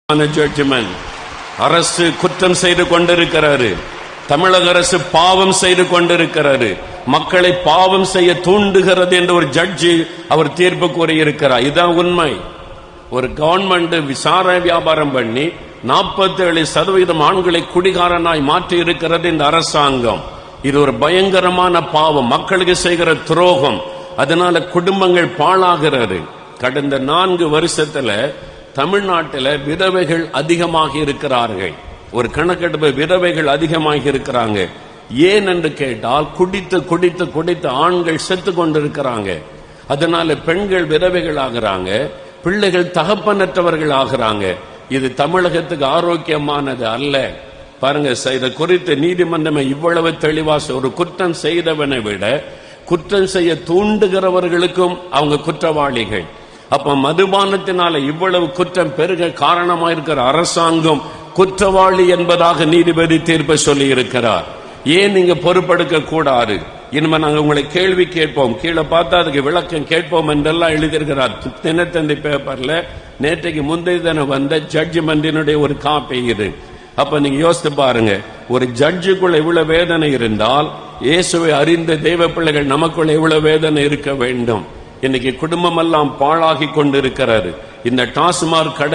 Judgement. அரசு குற்றம் செய்து கொண்டிருக்கிறாரு. தமிழக அரசு பாவம் செய்து கொண்டிருக்கிறாரு. மக்களை பாவம் செய்ய தூண்டுகிறது என்று ஒரு ஜட்ஜி அவர் தீர்ப்பு கூறியிருக்கிறார். இதுதான் உண்மை. ஒரு கவர்மெண்ட் விசாரணை வியாபாரம் பண்ணி 47% ஆண்களை குடிகாரனாய் மாற்றி இருக்கிறது இந்த அரசாங்கம். இது ஒரு பயங்கரமான பாவம், மக்களுக்கு செய்கிற துரோகம். அதனால குடும்பங்கள் பாழாகிறது. கடந்த 4 வருஷத்துல தமிழ்நாட்டில் விதவைகள் அதிகமாக இருக்கிறார்கள். ஒரு கணக்கெடுப்பு, விதவைகள் அதிகமாக இருக்கிறாங்க. ஏன் என்று கேட்டால், குடித்து குடித்து குடித்து ஆண்கள் செத்து கொண்டிருக்கிறாங்க. அதனால பெண்கள் விதவைகள் ஆகிறாங்க, பிள்ளைகள் தகப்பனற்றவர்கள் ஆகிறாங்க. இது தமிழகத்துக்கு ஆரோக்கியமானது அல்ல. பாருங்க, இதை குறித்து நீதிமன்றமே இவ்வளவு தெளிவா, ஒரு குற்றம் செய்தவனை விட குற்றம் செய்ய தூண்டுகிறவர்களுக்கும் அவங்க குற்றவாளிகள். அப்ப மதுபானத்தினால இவ்வளவு குற்றம் பெருக காரணமாயிருக்கிற அரசாங்கம் குற்றவாளி என்பதாக நீதிபதி தீர்ப்பு சொல்லி இருக்கிறார். ஏன் நீங்க பொறுப்பெடுக்க கூடாது? இனிமே நாங்க உங்களை கேள்வி கேட்போம், கீழே பார்த்தா அதுக்கு விளக்கம் கேட்போம் என்றெல்லாம் எழுதியிருக்கிறார். தினத்தந்தி பேப்பர்ல நேற்றைக்கு முந்தைய தினம் வந்த ஜட்ஜ்மெண்டினுடைய ஒரு காப்பி இது. அப்ப நீங்க யோசித்து பாருங்க, ஒரு ஜட்ஜுக்குள்ள இவ்வளவு வேதனை இருந்தால் இயேசுவை அறிந்த தெய்வ பிள்ளைகள் நமக்குள்ள இவ்வளவு வேதனை இருக்க வேண்டும். இன்னைக்கு குடும்பம் எல்லாம் பாழாகி கொண்டிருக்கிறாரு. இந்த டாஸ்மாக் கடை